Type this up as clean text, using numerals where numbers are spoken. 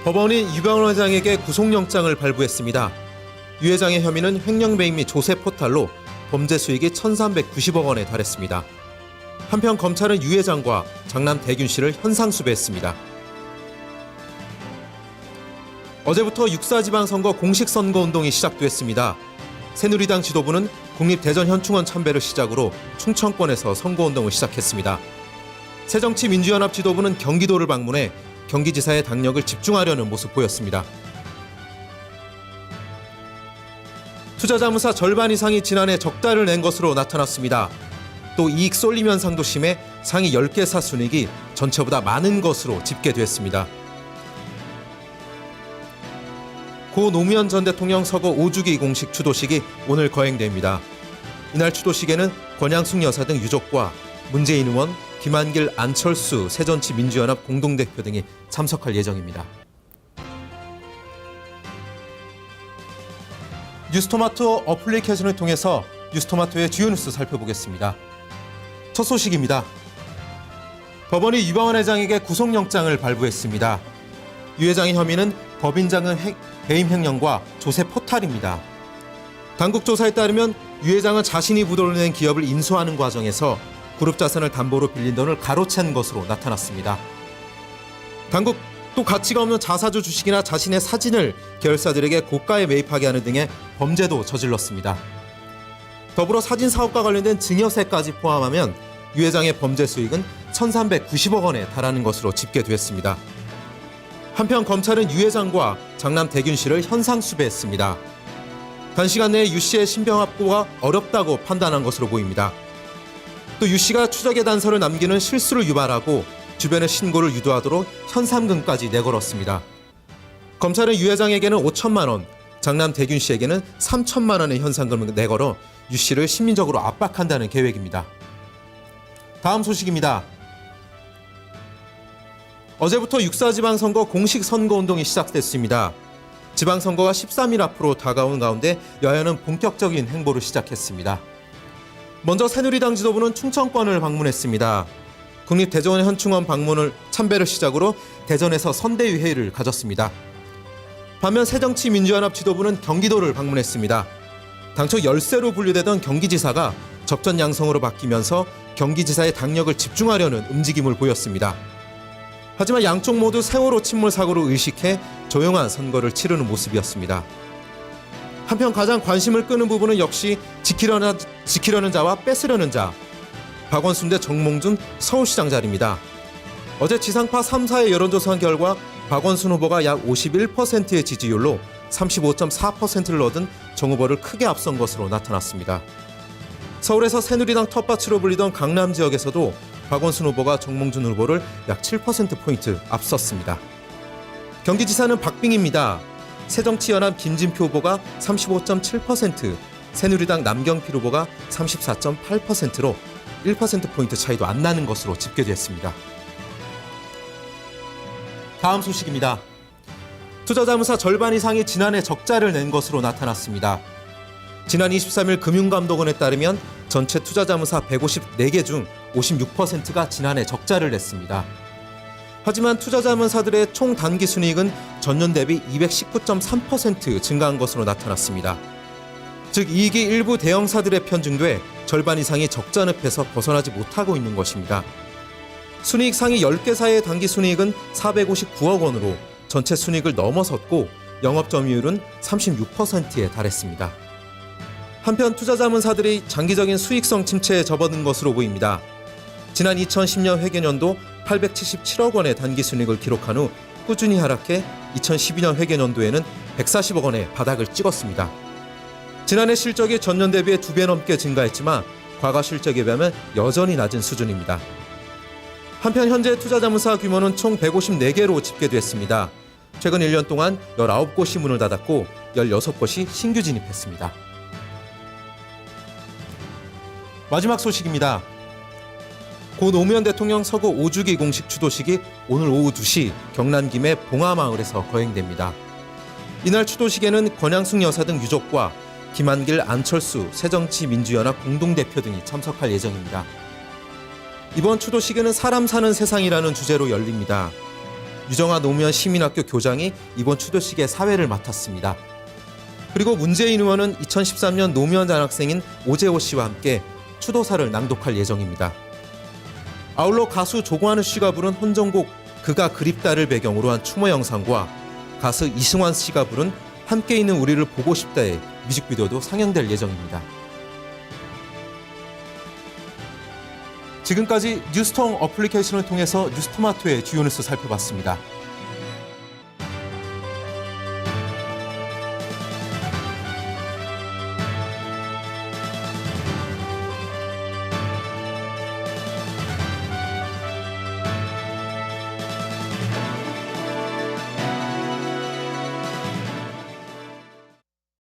법원이 유병원 회장에게 구속영장을 발부했습니다. 유 회장의 혐의는 횡령배임 및 조세 포탈로 범죄 수익이 1,390억 원에 달했습니다. 한편 검찰은 유 회장과 장남 대균 씨를 현상수배했습니다. 어제부터 6.4 지방선거 공식 선거운동이 시작됐습니다. 새누리당 지도부는 국립대전현충원 참배를 시작으로 충청권에서 선거운동을 시작했습니다. 새정치민주연합 지도부는 경기도를 방문해 경기지사의 당력을 집중하려는 모습 보였습니다. 투자자문사 절반 이상이 지난해 적자를 낸 것으로 나타났습니다. 또 이익 쏠림 현상도 심해 상위 10개사 순이익이 전체보다 많은 것으로 집계됐습니다. 고 노무현 전 대통령 서거 5주기 공식 추도식이 오늘 거행됩니다. 이날 추도식에는 권양숙 여사 등 유족과 문재인 의원, 김한길, 안철수 새정치민주연합 공동대표 등이 참석할 예정입니다. 뉴스토마토 어플리케이션을 통해서 뉴스토마토의 주요 뉴스 살펴보겠습니다. 첫 소식입니다. 법원이 유병원 회장에게 구속영장을 발부했습니다. 유 회장의 혐의는 법인자금 배임 횡령과 조세 포탈입니다. 당국 조사에 따르면 유 회장은 자신이 부도를 낸 기업을 인수하는 과정에서 그룹 자산을 담보로 빌린 돈을 가로챈 것으로 나타났습니다. 당국 또 가치가 없는 자사주 주식이나 자신의 사진을 계열사들에게 고가에 매입하게 하는 등의 범죄도 저질렀습니다. 더불어 사진 사업과 관련된 증여세까지 포함하면 유 회장의 범죄 수익은 1,390억 원에 달하는 것으로 집계됐습니다. 한편 검찰은 유 회장과 장남 대균 씨를 현상수배했습니다. 단시간 내에 유 씨의 신병 확보가 어렵다고 판단한 것으로 보입니다. 또 유 씨가 추적의 단서를 남기는 실수를 유발하고 주변의 신고를 유도하도록 현상금까지 내걸었습니다. 검찰은 유 회장에게는 5천만 원, 장남 대균 씨에게는 3천만 원의 현상금을 내걸어 유 씨를 심리적으로 압박한다는 계획입니다. 다음 소식입니다. 어제부터 6.4 지방선거 공식 선거운동이 시작됐습니다. 지방선거가 13일 앞으로 다가온 가운데 여야는 본격적인 행보를 시작했습니다. 먼저 새누리당 지도부는 충청권을 방문했습니다. 국립대전현충원 방문을 참배를 시작으로 대전에서 선대위 회의를 가졌습니다. 반면 새정치민주연합 지도부는 경기도를 방문했습니다. 당초 열세로 분류되던 경기지사가 접전양성으로 바뀌면서 경기지사의 당력을 집중하려는 움직임을 보였습니다. 하지만 양쪽 모두 세월호 침몰 사고를 의식해 조용한 선거를 치르는 모습이었습니다. 한편 가장 관심을 끄는 부분은 역시 지키려는 자와 뺏으려는 자, 박원순 대 정몽준 서울시장 자리입니다. 어제 지상파 3사의 여론조사 결과 박원순 후보가 약 51%의 지지율로 35.4%를 얻은 정 후보를 크게 앞선 것으로 나타났습니다. 서울에서 새누리당 텃밭으로 불리던 강남 지역에서도 박원순 후보가 정몽준 후보를 약 7%포인트 앞섰습니다. 경기지사는 박빙입니다. 새정치연합 김진표 후보가 35.7%, 새누리당 남경필 후보가 34.8%로 1%포인트 차이도 안 나는 것으로 집계됐습니다. 다음 소식입니다. 투자자문사 절반 이상이 지난해 적자를 낸 것으로 나타났습니다. 지난 23일 금융감독원에 따르면 전체 투자자문사 154개 중 56%가 지난해 적자를 냈습니다. 하지만 투자자문사들의 총 단기 순이익은 전년 대비 219.3% 증가한 것으로 나타났습니다. 즉 이익이 일부 대형사들에 편중돼 절반 이상이 적자 늪에서 벗어나지 못하고 있는 것입니다. 순이익 상위 10개사의 단기 순이익은 459억 원으로 전체 순이익을 넘어섰고 영업점유율은 36%에 달했습니다. 한편 투자자문사들이 장기적인 수익성 침체에 접어든 것으로 보입니다. 지난 2010년 회계연도 877억 원의 단기 순이익을 기록한 후 꾸준히 하락해 2012년 회계연도에는 140억 원의 바닥을 찍었습니다. 지난해 실적이 전년 대비해 2배 넘게 증가했지만 과거 실적에 비하면 여전히 낮은 수준입니다. 한편 현재 투자자문사 규모는 총 154개로 집계됐습니다. 최근 1년 동안 19곳이 문을 닫았고 16곳이 신규 진입했습니다. 마지막 소식입니다. 고 노무현 대통령 서거 5주기 공식 추도식이 오늘 오후 2시 경남 김해 봉하마을에서 거행됩니다. 이날 추도식에는 권양숙 여사 등 유족과 김한길, 안철수 새정치민주연합 공동대표 등이 참석할 예정입니다. 이번 추도식에는 사람 사는 세상이라는 주제로 열립니다. 유정아 노무현 시민학교 교장이 이번 추도식의 사회를 맡았습니다. 그리고 문재인 의원은 2013년 노무현 장학생인 오재호 씨와 함께 추도사를 낭독할 예정입니다. 아울러 가수 조관우 씨가 부른 헌정곡 그가 그립다를 배경으로 한 추모 영상과 가수 이승환 씨가 부른 함께 있는 우리를 보고 싶다의 뮤직비디오도 상영될 예정입니다. 지금까지 뉴스통 어플리케이션을 통해서 뉴스토마토의 주요 뉴스 살펴봤습니다.